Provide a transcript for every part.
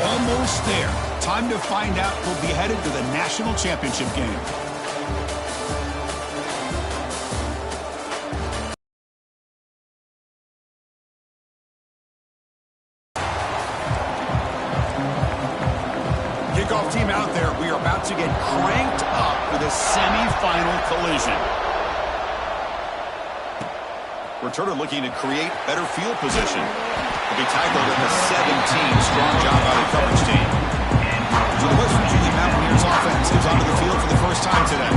almost there. Time to find out who'll be headed to the national championship game. Kickoff team out there. We are about to get cranked up for the semifinal collision. Returner looking to create better field position. Will be tackled at the 17. Strong job by the coverage team. So the West Virginia Mountaineers offense is onto the field for the first time today.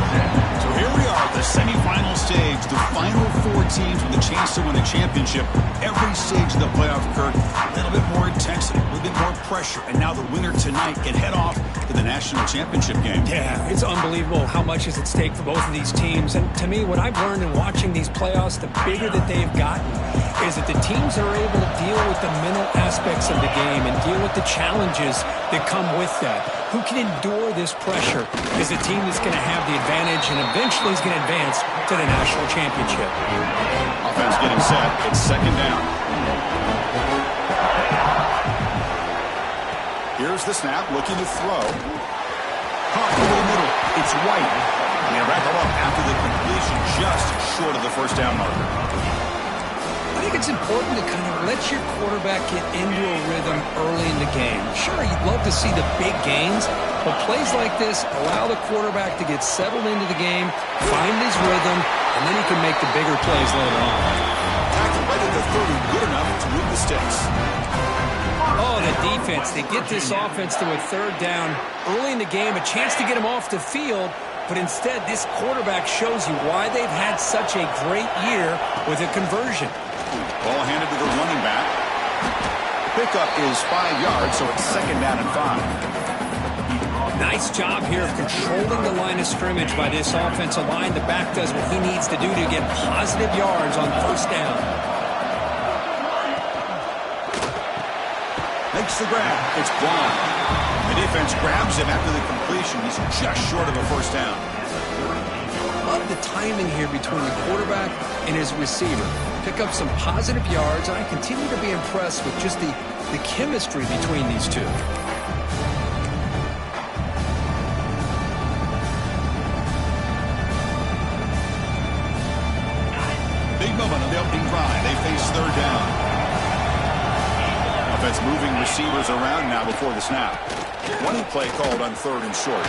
So here we are, the semifinal stage, the final 4 teams with a chance to win a championship. Every stage of the playoff, Kurt, a little bit more intensity, a little bit more pressure, and now the winner tonight can head off to the national championship game. Yeah, it's unbelievable how much is at stake for both of these teams. And to me, what I've learned in watching these playoffs, the bigger that they've gotten, is that the teams are able to deal with the mental aspects of the game and deal with the challenges that come with that. Who can endure this pressure is the team that's going to have the advantage and eventually is going to advance to the national championship. Offense getting set. It's second down. Here's the snap, looking to throw. Caught over the middle. It's White. And they wrap it up after the completion, just short of the first down marker. I think it's important to kind of let your quarterback get into a rhythm early in the game. Sure, you'd love to see the big gains, but plays like this allow the quarterback to get settled into the game, find his rhythm, and then he can make the bigger plays later on. Tackle right at the 30, good enough to move the sticks. Oh, the defense. They get this offense to a third down early in the game, a chance to get him off the field, but instead this quarterback shows you why they've had such a great year with a conversion. Ball handed to the running back. Pickup is 5 yards, so it's second down and 5. Nice job here of controlling the line of scrimmage by this offensive line. The back does what he needs to do to get positive yards on first down. Makes the grab. It's blocked. The defense grabs him after the completion. He's just short of a first down. Love the timing here between the quarterback and his receiver. Pick up some positive yards, and I continue to be impressed with just the chemistry between these two. Big moment on the opening drive. They face third down. Offense moving receivers around now before the snap. Running play called on third and short.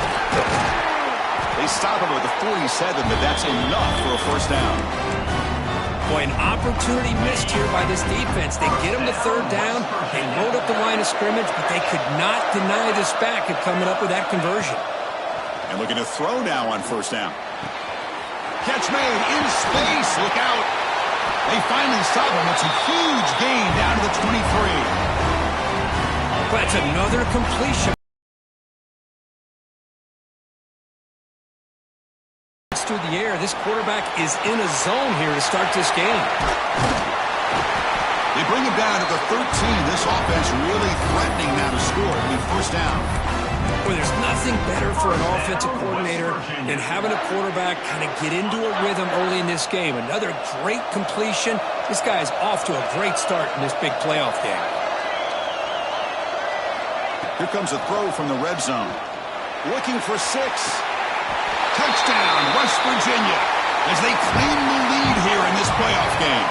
They stop him with a 47, but that's enough for a first down. Boy, an opportunity missed here by this defense. They get him to third down. They load up the line of scrimmage, but they could not deny this back of coming up with that conversion. And looking to throw now on first down. Catch made in space. Look out. They finally stop him. It's a huge gain down to the 23. That's another completion. Through the air, this quarterback is in a zone here to start this game. They bring him down at the 13. This offense really threatening now to score. It'll be first down. Well, there's nothing better for an offensive coordinator than having a quarterback kind of get into a rhythm early in this game. Another great completion. This guy is off to a great start in this big playoff game. Here comes a throw from the red zone. Looking for 6. Touchdown, West Virginia, as they claim the lead here in this playoff game.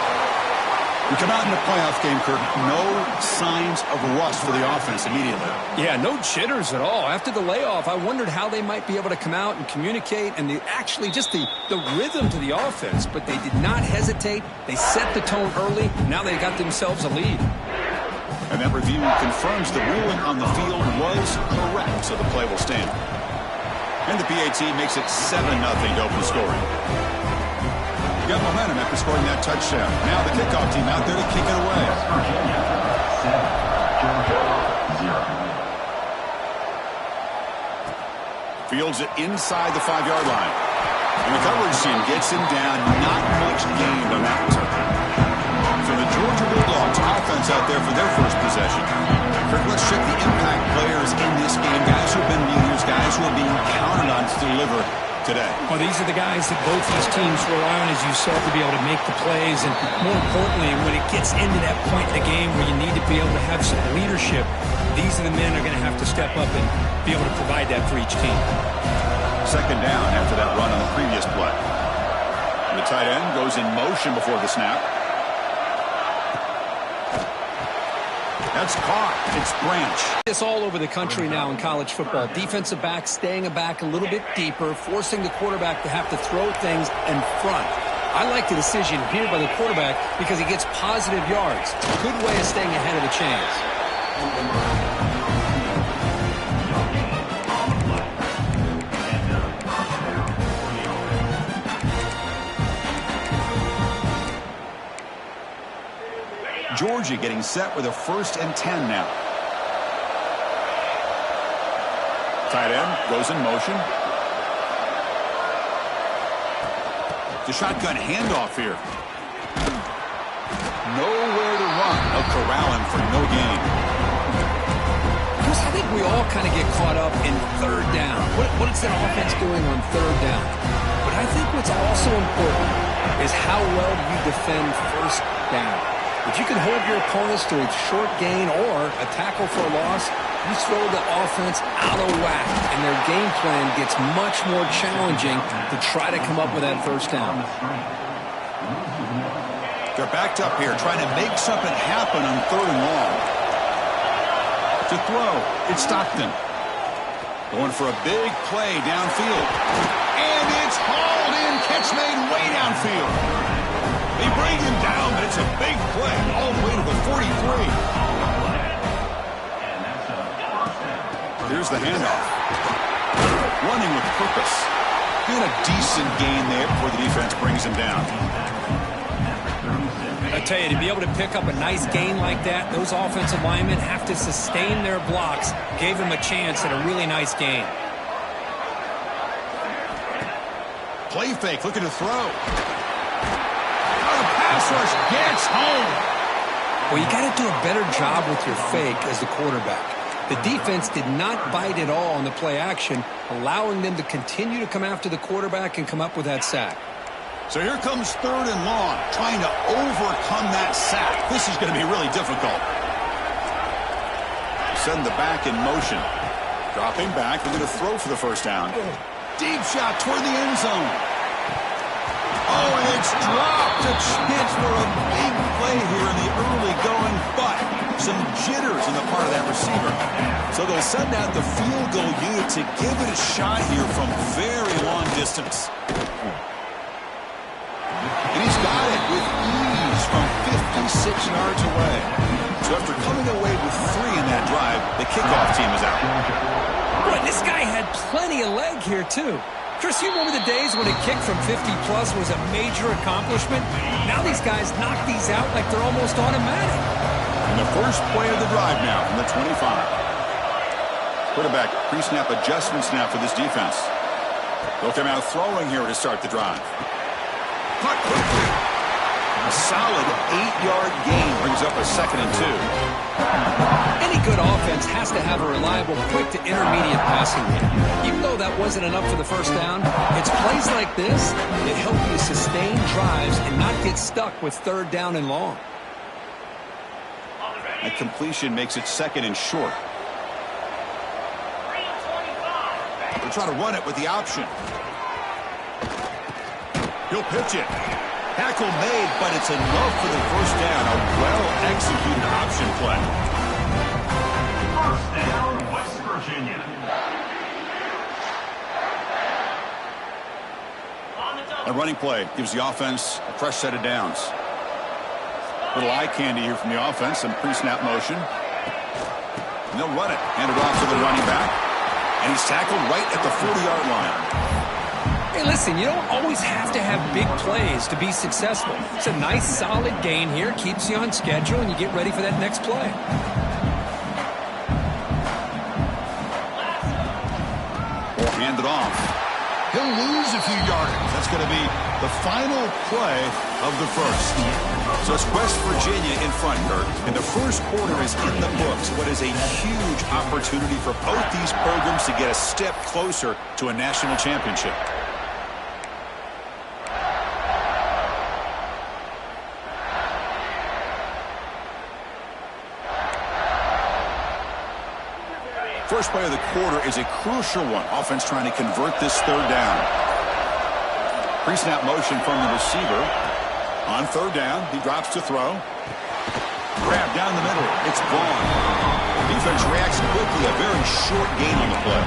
We come out in the playoff game, Kirk, no signs of rust for the offense immediately. Yeah, no jitters at all. After the layoff, I wondered how they might be able to come out and communicate and actually just the rhythm to the offense, but they did not hesitate. They set the tone early. Now they got themselves a lead. And that review confirms the ruling on the field was correct, so the play will stand. And the PAT makes it 7-0 to open scoring. You got momentum after scoring that touchdown. Now the kickoff team out there to kick it away. Fields it inside the 5-yard line. And the coverage team gets him down. Not much gained on that return. So the Georgia Bulldogs offense out there for their first possession. Kirk, let's check the impact players in this game. Guys who have been leaders, guys who are being counted on to deliver today. Well, these are the guys that both these teams rely on, as you said, to be able to make the plays. And more importantly, when it gets into that point in the game where you need to be able to have some leadership, these are the men who are going to have to step up and be able to provide that for each team. Second down after that run on the previous play. The tight end goes in motion before the snap. That's caught. It's Branch. It's all over the country now in college football. Defensive backs staying back a little bit deeper, forcing the quarterback to have to throw things in front. I like the decision here by the quarterback because he gets positive yards. Good way of staying ahead of the chains. Georgia getting set with a 1st and 10 now. Tight end goes in motion. The shotgun handoff here. Nowhere to run. They'll corral him for no gain. Chris, I think we all kind of get caught up in third down. What is that offense doing on third down? But I think what's also important is how well you defend first down. If you can hold your opponents to a short gain or a tackle for a loss, you throw the offense out of whack, and their game plan gets much more challenging to try to come up with that first down. They're backed up here, trying to make something happen on 3rd and long. To throw, it's Stockton. Going for a big play downfield. And it's hauled in, catch made way downfield. They bring him down, but it's a big play all the way to the 43. Here's the handoff. Running with purpose. Doing a decent gain there before the defense brings him down. I tell you, to be able to pick up a nice gain like that, those offensive linemen have to sustain their blocks. Gave him a chance at a really nice gain. Play fake, looking to throw. Pass rush gets home. Well, you got to do a better job with your fake as the quarterback. The defense did not bite at all on the play action, allowing them to continue to come after the quarterback and come up with that sack. So here comes 3rd and long, trying to overcome that sack. This is going to be really difficult. Send the back in motion. Dropping back, they're going to throw for the first down. Deep shot toward the end zone. Oh, and it's dropped. A chance for a big play here in the early going, but some jitters on the part of that receiver. So they'll send out the field goal unit to give it a shot here from very long distance. And he's got it with ease from 56 yards away. So after coming away with 3 in that drive, the kickoff team is out. Boy, this guy had plenty of leg here, too. Chris, you remember the days when a kick from 50-plus was a major accomplishment? Now these guys knock these out like they're almost automatic. And the first play of the drive now from the 25. Quarterback pre-snap adjustment snap for this defense. They'll come out throwing here to start the drive. Caught quickly. A solid 8-yard gain brings up a 2nd and 2. Any good offense has to have a reliable, quick to intermediate passing game. Even though that wasn't enough for the first down, it's plays like this that help you sustain drives and not get stuck with 3rd down and long. That completion makes it 2nd and short. They'll try to run it with the option. He'll pitch it. Tackle made, but it's enough for the first down. A well-executed option play. First down, West Virginia. A running play gives the offense a fresh set of downs. Little eye candy here from the offense, some pre-snap motion. And they'll run it. Hand it off to the running back. And he's tackled right at the 40-yard line. Hey, listen, you don't always have to have big plays to be successful. It's a nice, solid gain here. Keeps you on schedule, and you get ready for that next play. Or hand it off. He'll lose a few yardage. That's going to be the final play of the first. So it's West Virginia in front, Kurt. And the first quarter is in the books. What is a huge opportunity for both these programs to get a step closer to a national championship. First play of the quarter is a crucial one. Offense trying to convert this third down. Pre-snap motion from the receiver. On third down, he drops to throw. Grab down the middle. It's gone. Defense reacts quickly. A very short gain on the play.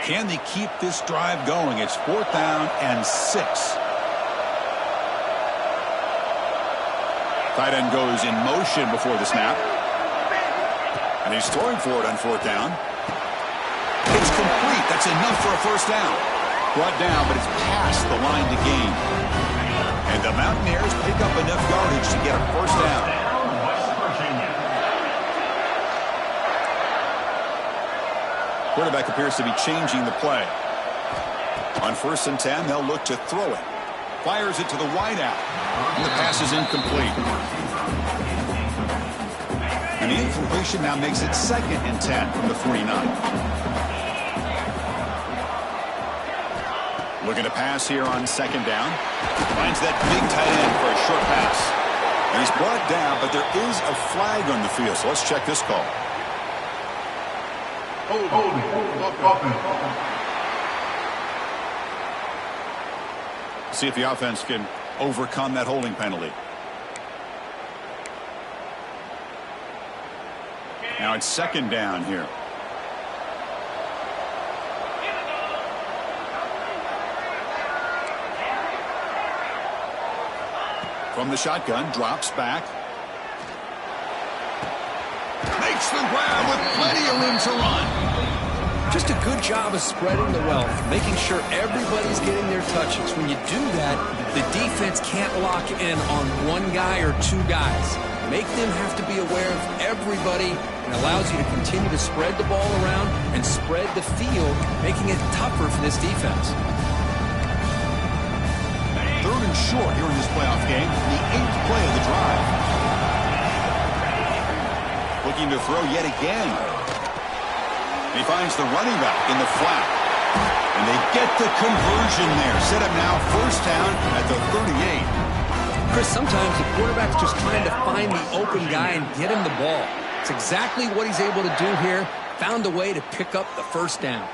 Can they keep this drive going? It's 4th down and 6. Tight end goes in motion before the snap. And he's throwing for it on 4th down. It's complete. That's enough for a first down. Brought down, but it's past the line to gain. And the Mountaineers pick up enough yardage to get a first down. Quarterback appears to be changing the play. On 1st and 10, they'll look to throw it. Fires it to the wideout. And the pass is incomplete. And the incompletion now makes it 2nd and 10 from the 49. Looking to pass here on 2nd down. Finds that big tight end for a short pass. And he's brought down, but there is a flag on the field. So let's check this call. See if the offense can overcome that holding penalty. Now it's 2nd down here. From the shotgun, drops back. Makes the grab with plenty of room to run. Just a good job of spreading the wealth, making sure everybody's getting their touches. When you do that, the defense can't lock in on one guy or two guys. Make them have to be aware of everybody, and allows you to continue to spread the ball around and spread the field, making it tougher for this defense. 3rd and short here in this playoff game, the 8th play of the drive. Looking to throw yet again. He finds the running back in the flat. And they get the conversion there. Set up now 1st down at the 38. Chris, sometimes the quarterback's just trying to find the open guy and get him the ball. It's exactly what he's able to do here. Found a way to pick up the 1st down.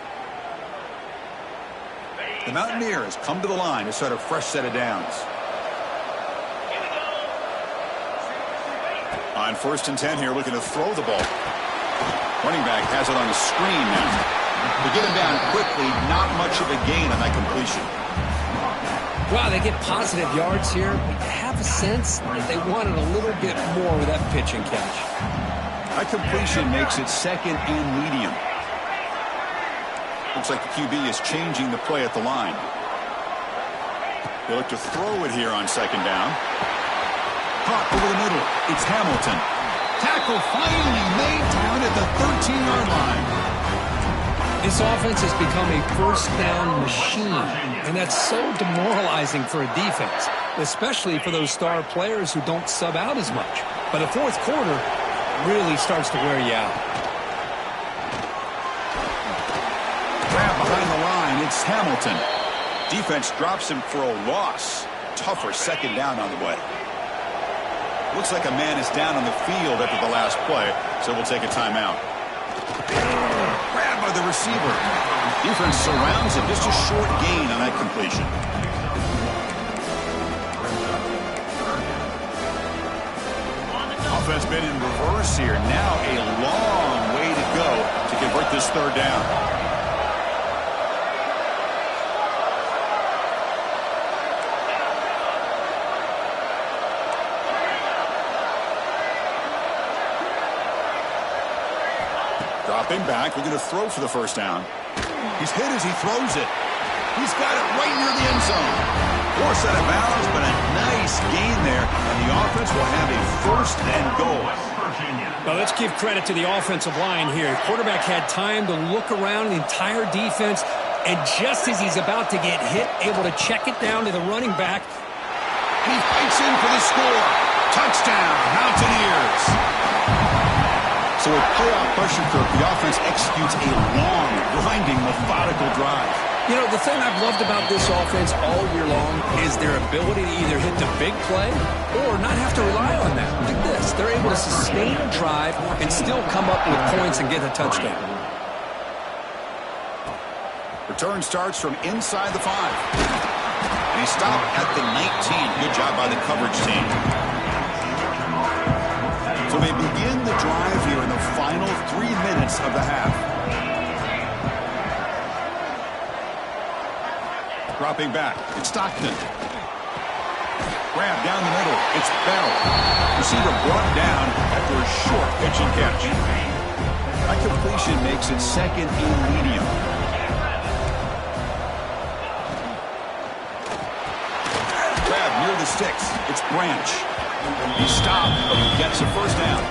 The Mountaineers come to the line to start a fresh set of downs. On 1st and 10 here, looking to throw the ball. Running back has it on the screen now. They get him down quickly, not much of a gain on that completion. Wow, they get positive yards here. I have a sense that they wanted a little bit more with that pitch and catch. That completion makes it 2nd and medium. Looks like the QB is changing the play at the line. They look to throw it here on 2nd down. Caught over the middle. It's Hamilton. Tackle finally made down at the 13-yard line. This offense has become a 1st down machine, and that's so demoralizing for a defense, especially for those star players who don't sub out as much. By the 4th quarter, really starts to wear you out. Grab behind the line, it's Hamilton. Defense drops him for a loss. Tougher 2nd down on the way. Looks like a man is down on the field after the last play, so we'll take a timeout. Grabbed by the receiver. Defense surrounds him. Just a short gain on that completion. Offense been in reverse here. Now a long way to go to convert this 3rd down. Dropping back, we're going to throw for the 1st down. He's hit as he throws it. He's got it right near the end zone. Forced out of bounds, but a nice gain there, and the offense will have a 1st and goal. Now let's give credit to the offensive line here. Quarterback had time to look around the entire defense, and just as he's about to get hit, able to check it down to the running back. He fights in for the score. Touchdown, Mountaineers. So with playoff pressure cooker, the offense executes a long, grinding, methodical drive. You know, the thing I've loved about this offense all year long is their ability to either hit the big play or not have to rely on that. Look at this. They're able to sustain a drive and still come up with points and get a touchdown. Return starts from inside the 5. And he stopped at the 19. Good job by the coverage team. So they begin the drive here in the final 3 minutes of the half. Dropping back, it's Stockton. Grab down the middle, it's Bell. Receiver brought down after a short pitch and catch. That completion makes it second and medium. Grab near the sticks, it's Branch. He stopped, but he gets a first down.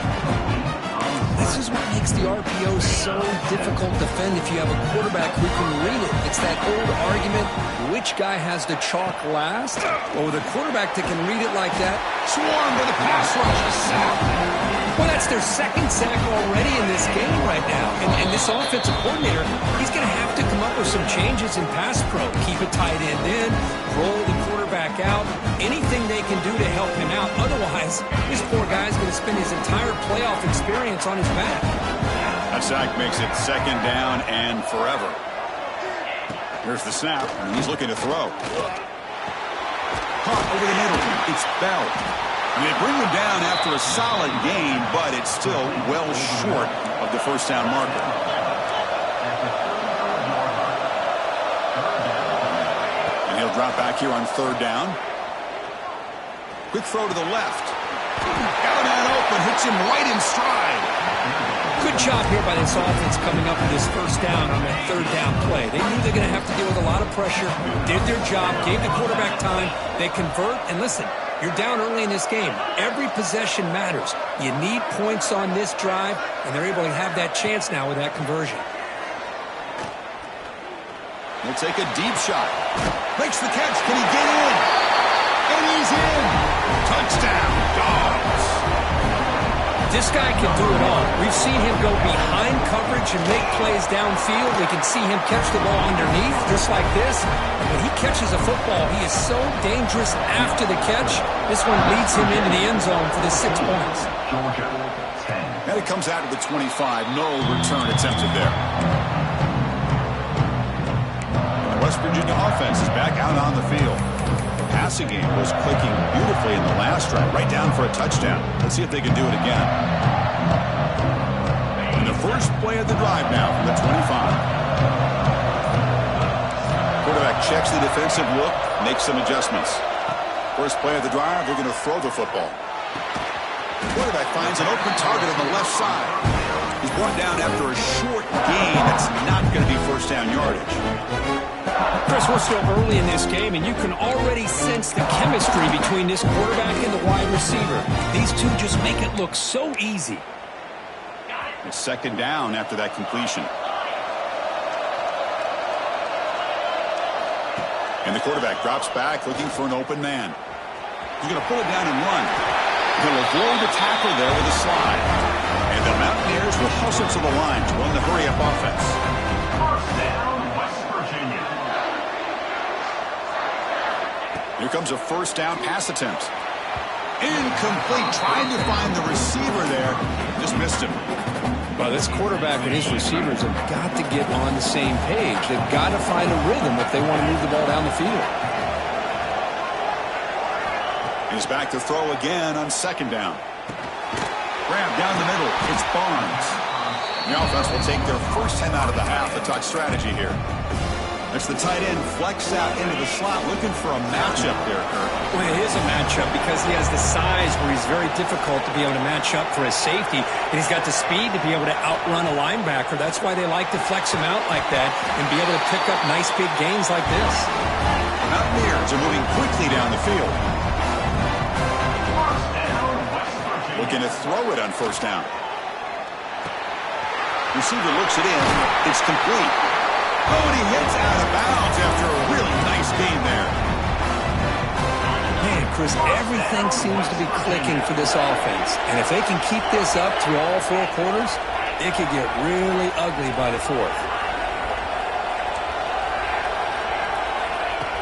This is what makes the RPO so difficult to defend if you have a quarterback who can read it. It's that old argument, which guy has the chalk last? Well, with a quarterback that can read it like that, Swarm with a pass rush, a sack. well, that's their second sack already in this game right now. And this offensive coordinator, he's going to have to come up with some changes in pass pro. Keep a tight end in, roll the quarterback out, anything they can do to help him out. Otherwise, this poor guy's going to spend his entire playoff experience on his back. That sack makes it second down and forever. Here's the snap, and he's looking to throw. Caught over the middle. It's Bell. And they bring him down after a solid gain, but it's still well short of the first down marker. And he'll drop back here on third down. Quick throw to the left. Got a man open, hits him right in stride. Good job here by this offense coming up with this first down on that third down play. They knew they're going to have to deal with a lot of pressure, did their job, gave the quarterback time. They convert, and listen, you're down early in this game. Every possession matters. You need points on this drive, and they're able to have that chance now with that conversion. He'll take a deep shot. Makes the catch. Can he get in? And he's in. Touchdown, Dogs. This guy can do it all. We've seen him go behind coverage and make plays downfield. We can see him catch the ball underneath, just like this. And when he catches a football, he is so dangerous after the catch. This one leads him into the end zone for the 6 points. Georgia, 10. And it comes out of the 25. No return attempted there. The West Virginia offense is back out on the field. The passing game was clicking beautifully in the last drive, right down for a touchdown. Let's see if they can do it again. And the first play of the drive now from the 25. Quarterback checks the defensive look, makes some adjustments. First play of the drive, they're going to throw the football. The quarterback finds an open target on the left side. He's brought down after a short gain. That's not going to be first down yardage. Chris, we're still early in this game, and you can already sense the chemistry between this quarterback and the wide receiver. These two just make it look so easy. It's second down after that completion. And the quarterback drops back looking for an open man. He's going to pull it down and run. He'll avoid the tackle there with a slide. And the Mountaineers will hustle to the line to run the hurry-up offense. First down, West Virginia. Here comes a first down pass attempt. Incomplete. Trying to find the receiver there. Just missed him. Well, this quarterback and his receivers have got to get on the same page. They've got to find a rhythm if they want to move the ball down the field. He's back to throw again on second down. Grab down the middle. It's Barnes. The offense will take their first 10 out of the half. The talk strategy here. That's the tight end flex out into the slot, looking for a matchup there, Kurt. Well, it is a matchup because he has the size where he's very difficult to be able to match up for his safety, and he's got the speed to be able to outrun a linebacker. That's why they like to flex him out like that and be able to pick up nice big gains like this. Mountaineers are moving quickly down the field. First down, West Virginia. Looking to throw it on first down. Receiver looks it in. It's complete. Oh, and he hits out of bounds after a really nice game there. Man, Chris, everything seems to be clicking for this offense. And if they can keep this up through all four quarters, it could get really ugly by the fourth.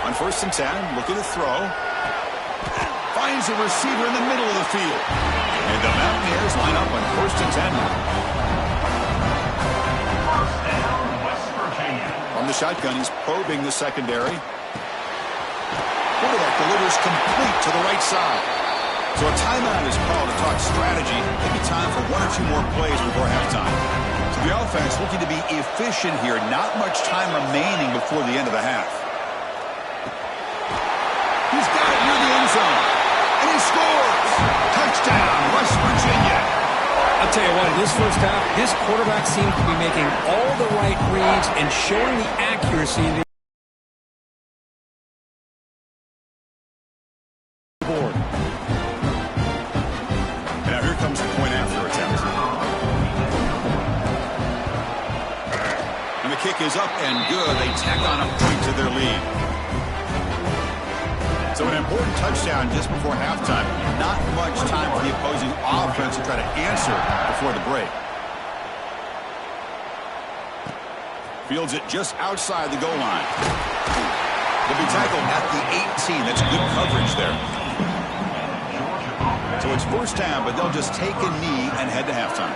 On 1st and 10, looking to throw. Finds a receiver in the middle of the field. And the Mountaineers line up on 1st and 10 now. First down, West Virginia. From the shotgun, he's probing the secondary. Quarterback delivers complete to the right side. So a timeout is called to talk strategy. Maybe time for one or two more plays before halftime. So the offense looking to be efficient here. Not much time remaining before the end of the half. He's got it near the end zone. And he scores! Touchdown, West Virginia. I'll tell you what, in this first half, this quarterback seems to be making all the right reads and showing the accuracy in the board. Now here comes the point after attempt. And the kick is up and good. They tack on a point to their lead. So an important touchdown just before halftime. Not much time for the opposing offense to try to answer before the break. Fields it just outside the goal line. They'll be tackled at the 18. That's good coverage there. So it's first down, but they'll just take a knee and head to halftime.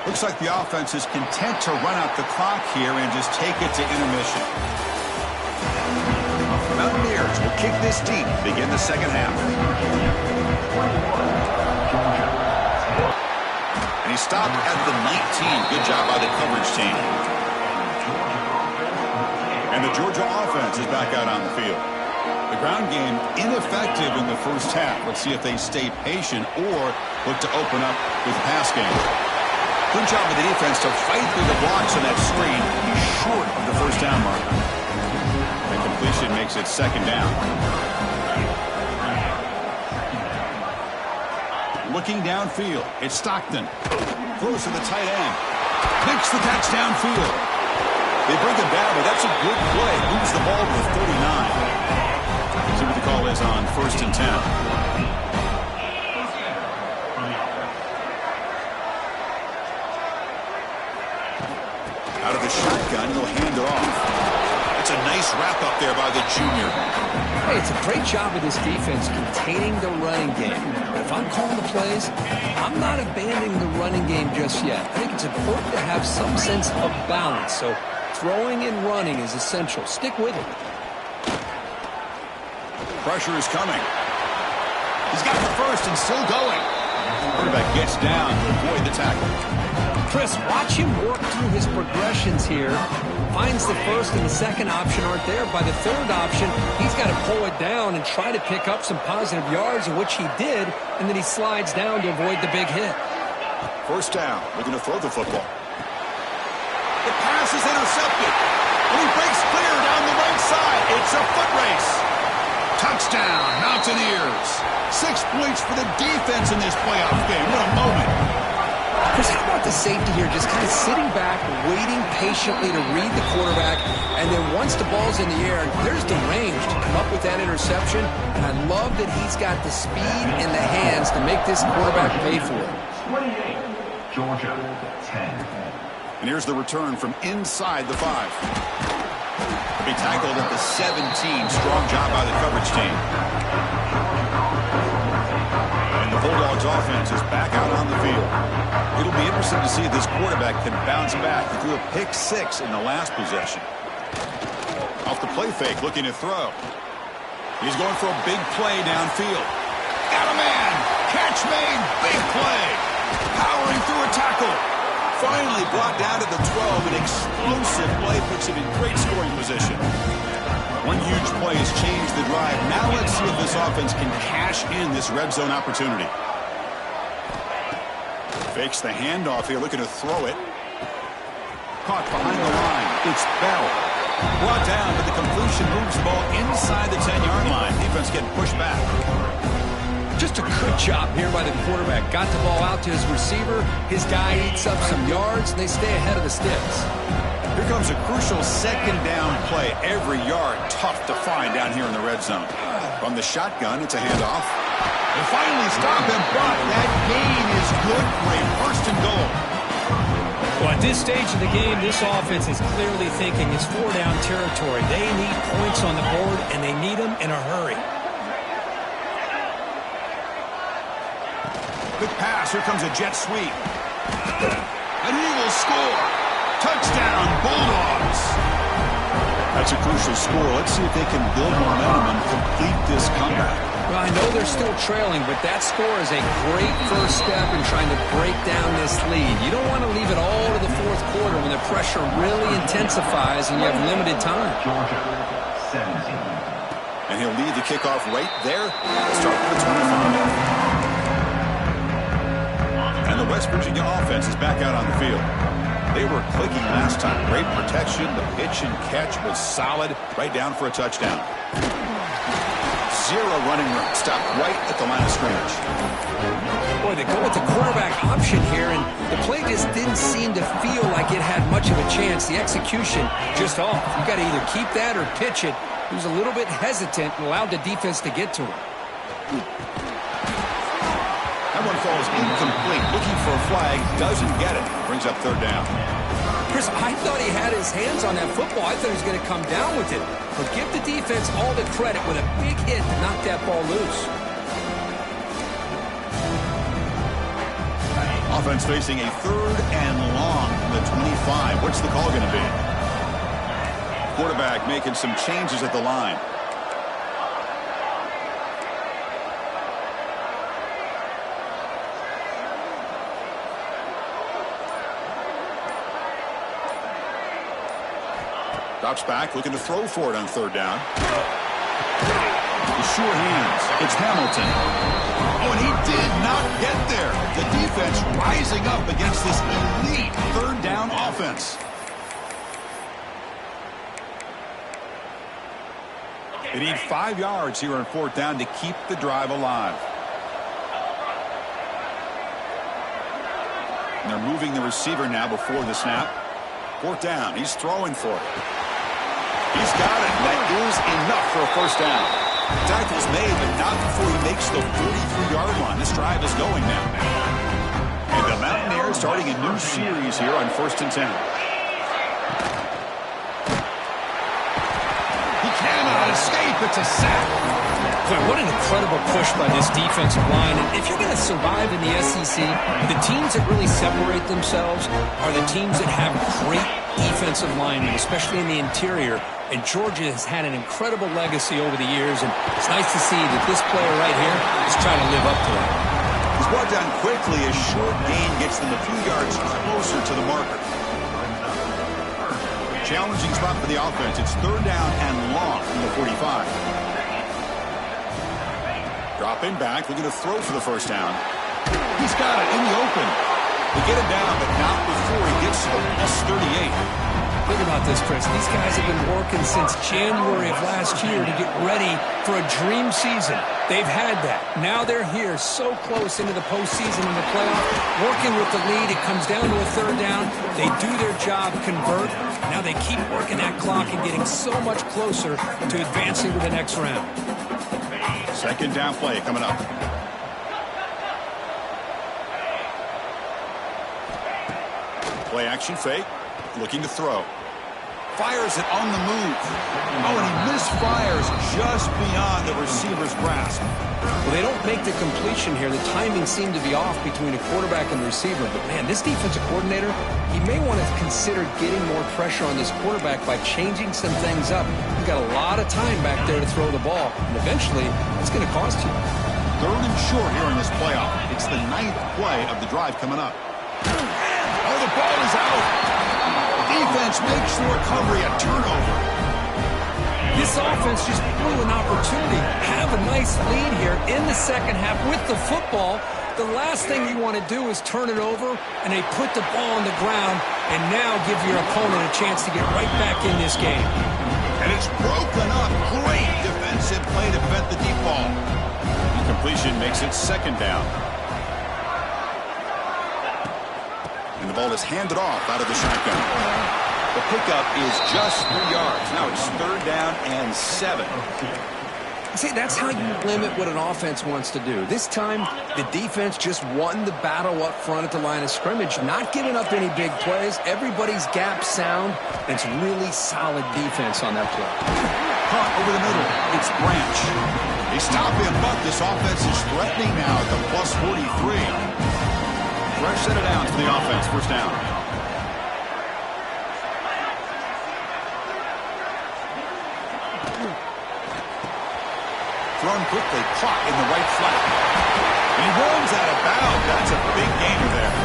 Looks like the offense is content to run out the clock here and just take it to intermission. Mountaineers will kick this deep to begin the second half. And he stopped at the 19. Good job by the coverage team. And the Georgia offense is back out on the field. The ground game ineffective in the first half. Let's see if they stay patient or look to open up with the pass game. Good job of the defense to fight through the blocks on that screen. He's short of the first down marker. The completion makes it second down. Looking downfield, it's Stockton. Throws to the tight end. Picks the catch downfield. They bring him down, but that's a good play. Moves the ball to the 39. See what the call is on 1st and 10. Out of the shotgun, he'll hand it off. It's a nice wrap-up there by the junior. Hey, it's a great job of this defense containing the running game. But if I'm calling the plays, I'm not abandoning the running game just yet. I think it's important to have some sense of balance. So throwing and running is essential. Stick with it. Pressure is coming. He's got the first and still going. Quarterback gets down to avoid the tackle. Chris, watch him work through his progressions here. Finds the first and the second option aren't there. By the third option, he's got to pull it down and try to pick up some positive yards, which he did, and then he slides down to avoid the big hit. First down, looking to throw the football. The pass is intercepted, and he breaks clear down the right side. It's a foot race. Touchdown, Mountaineers. 6 points for the defense in this playoff game. What a moment. Chris, how about the safety here, just kind of sitting back, waiting patiently to read the quarterback, and then once the ball's in the air, there's the range to come up with that interception, and I love that he's got the speed and the hands to make this quarterback pay for it. 28, Georgia, 10. And here's the return from inside the 5. He'll be tackled at the 17. Strong job by the coverage team. And the Bulldogs offense is back out on the field. It'll be interesting to see if this quarterback can bounce back. He threw a pick 6 in the last possession. Off the play fake, looking to throw. He's going for a big play downfield. Got a man! Catch made! Big play! Powering through a tackle. Finally brought down to the 12. An explosive play puts him in great scoring position. One huge play has changed the drive. Now let's see if this offense can cash in this red zone opportunity. Fakes the handoff here, looking to throw it. Caught behind the line. It's Bell. Brought down, but the completion moves the ball inside the 10-yard line. Defense getting pushed back. Just a good job here by the quarterback. Got the ball out to his receiver. His guy eats up some yards, and they stay ahead of the sticks. Here comes a crucial second down play. Every yard tough to find down here in the red zone. From the shotgun, it's a handoff. They finally stop him, but that gain is good for a first and goal. Well, at this stage of the game, this offense is clearly thinking it's four-down territory. They need points on the board, and they need them in a hurry. Quick pass. Here comes a jet sweep. And he will score. Touchdown, Bulldogs. That's a crucial score. Let's see if they can build momentum and complete this comeback. Well, I know they're still trailing, but that score is a great first step in trying to break down this lead. You don't want to leave it all to the fourth quarter when the pressure really intensifies and you have limited time. Georgia, 17. And he'll lead the kickoff right there. Start with the 25. And the West Virginia offense is back out on the field. They were clicking last time. Great protection. The pitch and catch was solid. Right down for a touchdown. Zero running room. Stopped right at the line of scrimmage. Boy, they go with the quarterback option here, and the play just didn't seem to feel like it had much of a chance. The execution just off. You got to either keep that or pitch it. He was a little bit hesitant and allowed the defense to get to him. That one falls incomplete. Looking for a flag. Doesn't get it. Brings up third down. Chris, I thought he had his hands on that football. I thought he was going to come down with it. But give the defense all the credit with a big hit to knock that ball loose. Offense facing a third and long from the 25. What's the call going to be? Quarterback making some changes at the line. Drops back, looking to throw for it on third down. With sure hands, it's Hamilton. Oh, and he did not get there. The defense rising up against this elite third down offense. They need 5 yards here on fourth down to keep the drive alive. And they're moving the receiver now before the snap. Fourth down, he's throwing for it. He's got it. That is enough for a first down. Tackle's made, but not before he makes the 43-yard line. This drive is going now. And the Mountaineers starting a new series here on 1st and 10. He cannot escape. It's a sack. Boy, what an incredible push by this defensive line. And if you're going to survive in the SEC, the teams that really separate themselves are the teams that have great defensive linemen, especially in the interior. And Georgia has had an incredible legacy over the years, and it's nice to see that this player right here is trying to live up to that. He's brought down quickly. A short gain gets them a few yards closer to the marker. Challenging spot for the offense. It's third down and long from the 45. Dropping back, looking to throw for the first down. He's got it in the open. They get him down, but not before he gets to the +38. Think about this, Chris. These guys have been working since January of last year to get ready for a dream season. They've had that. Now they're here so close into the postseason and the playoff, working with the lead. It comes down to a third down. They do their job, convert. Now they keep working that clock and getting so much closer to advancing to the next round. Second down play coming up. Play action fake. Looking to throw. Fires it on the move. Oh, and he misfires just beyond the receiver's grasp. Well, they don't make the completion here. The timing seemed to be off between a quarterback and receiver. But, man, this defensive coordinator, he may want to consider getting more pressure on this quarterback by changing some things up. He's got a lot of time back there to throw the ball. And eventually, it's going to cost you. Third and short here in this playoff. It's the 9th play of the drive coming up. Oh, the ball is out. Defense makes the recovery a turnover. This offense just blew an opportunity. Have a nice lead here in the second half with the football. The last thing you want to do is turn it over, and they put the ball on the ground and now give your opponent a chance to get right back in this game. And it's broken up. Great defensive play to prevent the deep ball. Incompletion makes it second down. And the ball is handed off out of the shotgun. The pickup is just 3 yards. Now it's 3rd down and 7. See, that's how you limit what an offense wants to do. This time, the defense just won the battle up front at the line of scrimmage, not giving up any big plays. Everybody's gap sound. It's really solid defense on that play. Caught over the middle. It's Branch. They stop him, but this offense is threatening now at the plus 43. Fresh set of downs for the offense. 1st down. Thrown quickly, caught in the right flat. And he runs out of bounds. That's a big gainer there.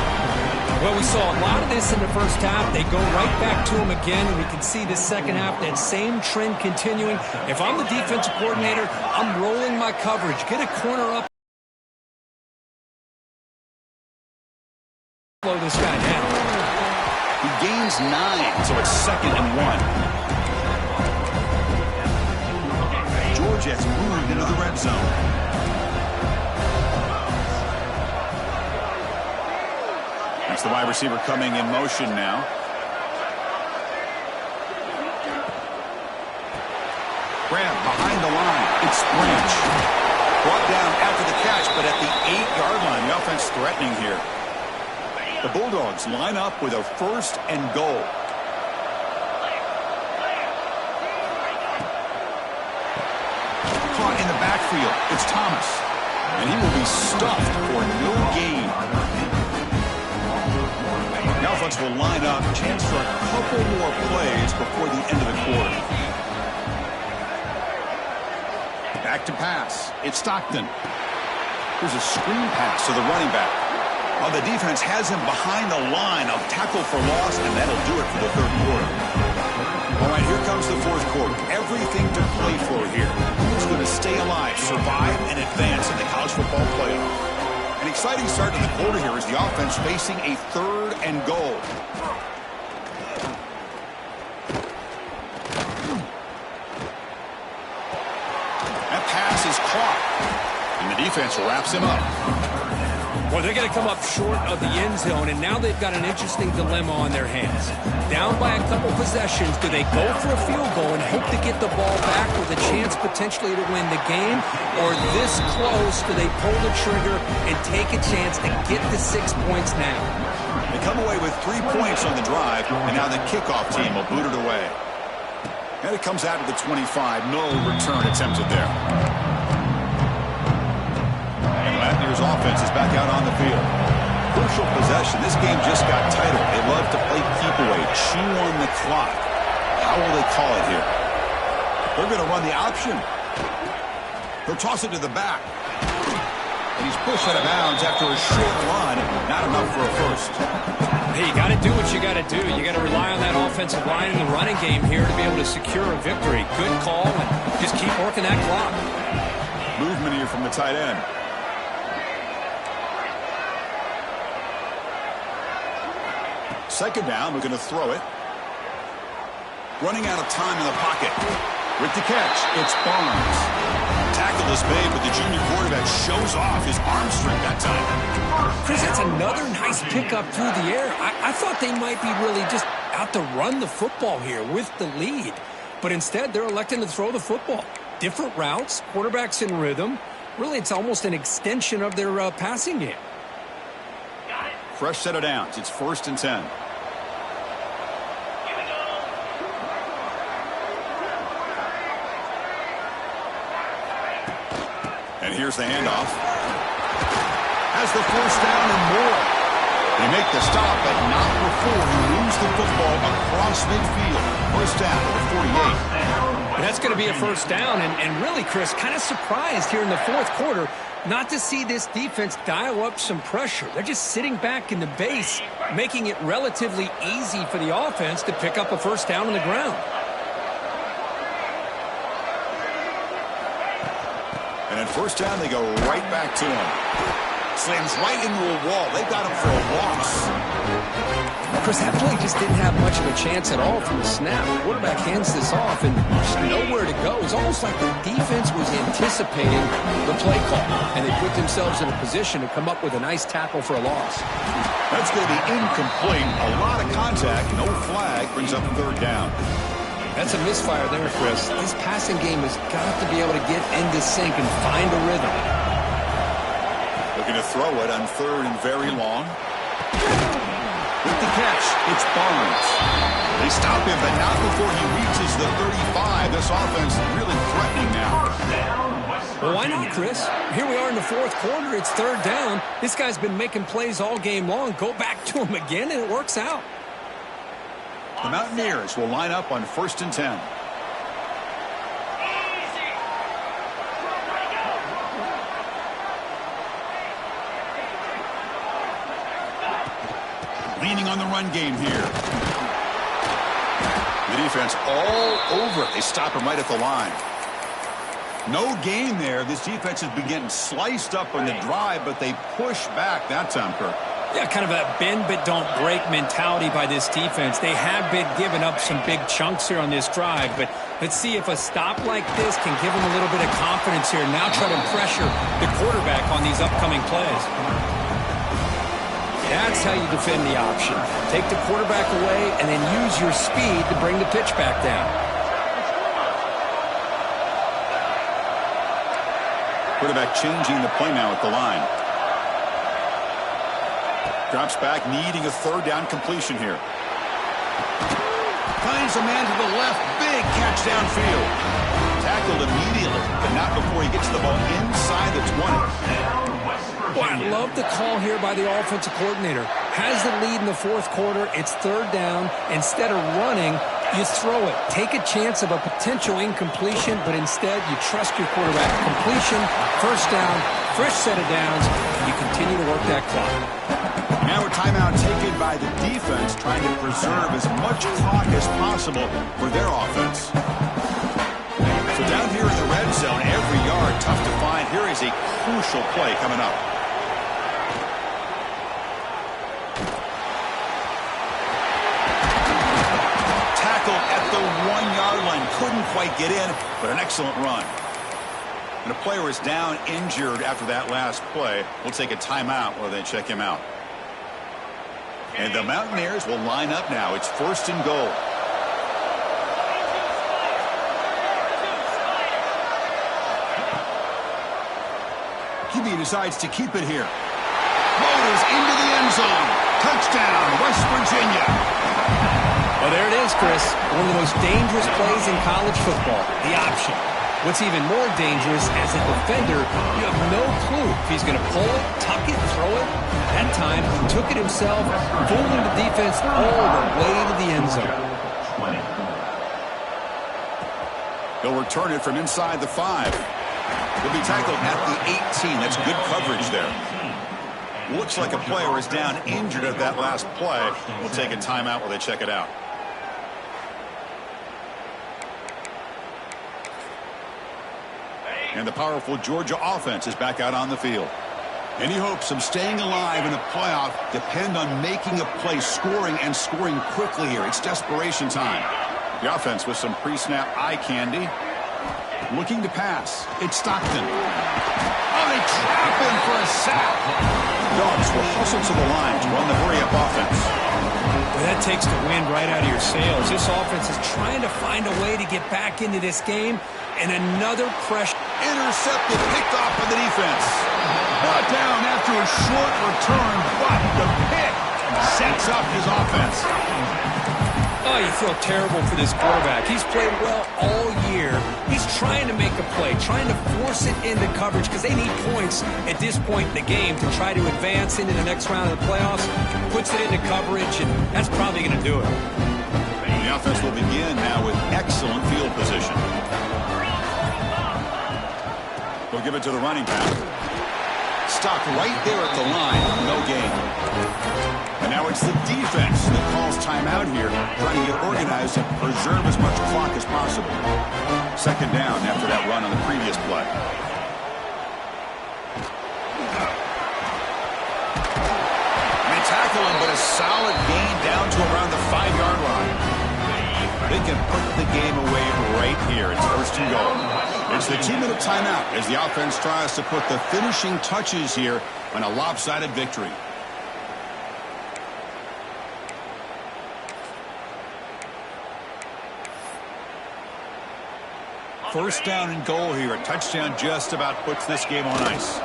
Well, we saw a lot of this in the first half. They go right back to him again, and we can see the second half, that same trend continuing. If I'm the defensive coordinator, I'm rolling my coverage. Get a corner up. Slow this guy down. He gains 9, so it's 2nd and 1. Georgia has moved into the red zone. That's the wide receiver coming in motion now. Grab behind the line. It's Branch. Brought down after the catch, but at the 8-yard line, the offense threatening here. The Bulldogs line up with a 1st and goal. Caught in the backfield. It's Thomas. And he will be stuffed for no gain. The offense will line up. Chance for a couple more plays before the end of the quarter. Back to pass. It's Stockton. Here's a screen pass to the running back. Oh, the defense has him behind the line of tackle for loss, and that'll do it for the 3rd quarter. All right, here comes the 4th quarter. Everything to play for here. Who's going to stay alive, survive, and advance in the college football playoff? An exciting start to the quarter here as the offense facing a 3rd and goal. That pass is caught, and the defense wraps him up. Well, they're going to come up short of the end zone, and now they've got an interesting dilemma on their hands. Down by a couple possessions, do they go for a field goal and hope to get the ball back with a chance potentially to win the game? Or this close, do they pull the trigger and take a chance to get the 6 points now? They come away with 3 points on the drive, and now the kickoff team will boot it away. And it comes out to the 25. No return attempted there. Latniers offense is back out on the field. Crucial possession. This game just got tighter. They love to play keep away, chew on the clock. How will they call it here? They're going to run the option. They'll toss it to the back. And he's pushed out of bounds after a short run. Not enough for a 1st. Hey, you got to do what you got to do. You got to rely on that offensive line in the running game here to be able to secure a victory. Good call, and just keep working that clock. Movement here from the tight end. Second down, we're going to throw it. Running out of time in the pocket. With the catch, it's Barnes. Tackle is made, but the junior quarterback shows off his arm strength that time. Chris, that's another nice pickup through the air. I thought they might be really just out to run the football here with the lead. But instead, they're electing to throw the football. Different routes, quarterbacks in rhythm. Really, it's almost an extension of their passing game. Fresh set of downs. It's 1st and 10. And here's the handoff. Has the 1st down and more. They make the stop, but not before he moves the football across midfield. 1st down to the 48. And that's going to be a 1st down. And really, Chris, kind of surprised here in the 4th quarter not to see this defense dial up some pressure. They're just sitting back in the base, making it relatively easy for the offense to pick up a 1st down on the ground. And at 1st down, they go right back to him. Slams right into a wall. They've got him for a loss. Chris, that play just didn't have much of a chance at all from the snap. The quarterback hands this off and just nowhere to go. It's almost like the defense was anticipating the play call, and they put themselves in a position to come up with a nice tackle for a loss. That's going to be incomplete. A lot of contact, no flag, brings up third down. That's a misfire there, Chris. This passing game has got to be able to get into sync and find a rhythm. Looking to throw it on third and very long. With the catch, it's Barnes. They stop him, but not before he reaches the 35. This offense really threatening now. Well, why not, Chris? Here we are in the fourth quarter. It's third down. This guy's been making plays all game long. Go back to him again, and it works out. The Mountaineers will line up on 1st and 10. Leaning on the run game here. The defense all over it. They stop him right at the line. No gain there. This defense has been getting sliced up on the drive, but they push back that time, Kirk. Yeah, kind of a bend but don't break mentality by this defense. They have been giving up some big chunks here on this drive, but let's see if a stop like this can give them a little bit of confidence here. Now try to pressure the quarterback on these upcoming plays. That's how you defend the option. Take the quarterback away and then use your speed to bring the pitch back down. Quarterback changing the play now at the line. Drops back, needing a third down completion here. Finds a man to the left. Big catch downfield. Tackled immediately, but not before he gets the ball inside the 20. Well, I love the call here by the offensive coordinator. Has the lead in the fourth quarter. It's third down. Instead of running, you throw it. Take a chance of a potential incompletion, but instead you trust your quarterback. Completion, first down, fresh set of downs, and you continue to work that clock. Now a timeout taken by the defense, trying to preserve as much clock as possible for their offense. So down here in the red zone, every yard tough to find. Here is a crucial play coming up. Tackle at the 1-yard line. Couldn't quite get in, but an excellent run. And a player is down injured after that last play. We'll take a timeout while they check him out. And the Mountaineers will line up now. It's 1st and goal. QB decides to keep it here. Motors into the end zone. Touchdown, West Virginia. Well, there it is, Chris. One of the most dangerous plays in college football, the option. What's even more dangerous, as a defender, you have no clue if he's going to pull it, tuck it, throw it. That time, he took it himself, fooling the defense all the way to the end zone. They'll return it from inside the 5. He'll be tackled at the 18. That's good coverage there. Looks like a player is down injured at that last play. We'll take a timeout while they check it out. And the powerful Georgia offense is back out on the field. Any hopes of staying alive in a playoff depend on making a play, scoring, and scoring quickly here. It's desperation time. The offense with some pre-snap eye candy. Looking to pass. It's Stockton. Oh, they trap him for a sack. Dogs will hustle to the line to run the hurry-up offense. Well, that takes the wind right out of your sails. This offense is trying to find a way to get back into this game, and another pressure. Intercepted, picked off by the defense. Brought down after a short return, but the pick sets up his offense. Oh, you feel terrible for this quarterback. He's played well all year. He's trying to make a play, trying to force it into coverage because they need points at this point in the game to try to advance into the next round of the playoffs. Puts it into coverage, and that's probably going to do it. The offense will begin now with excellent field position. We'll give it to the running back. Stopped right there at the line. No gain. And now it's the defense that calls timeout here, trying to get organized and preserve as much clock as possible. Second down after that run on the previous play. tackle him, but a solid gain down to around the 5-yard line. They can put the game away right here. It's first and goal. It's the 2-minute timeout as the offense tries to put the finishing touches here on a lopsided victory. First down and goal here. A touchdown just about puts this game on ice.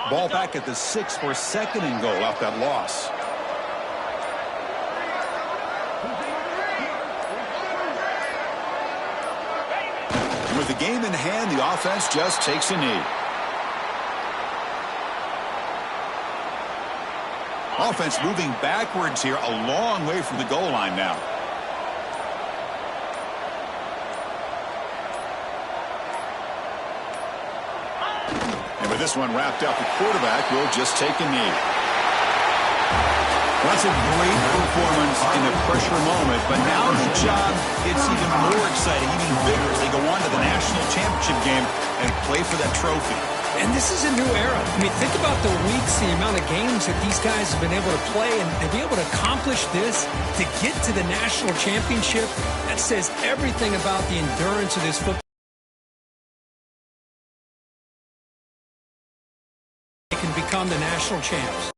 Ball back at the 6 for second and goal off that loss. And with the game in hand, the offense just takes a knee. Offense moving backwards here, a long way from the goal line now. With this one wrapped up, the quarterback will just take a knee. Well, that's a great performance in a pressure moment, but now the job gets even more exciting, even bigger as they go on to the national championship game and play for that trophy. And this is a new era. I mean, think about the weeks, the amount of games that these guys have been able to play, and to be able to accomplish this, to get to the national championship, that says everything about the endurance of this football. Can become the national champs.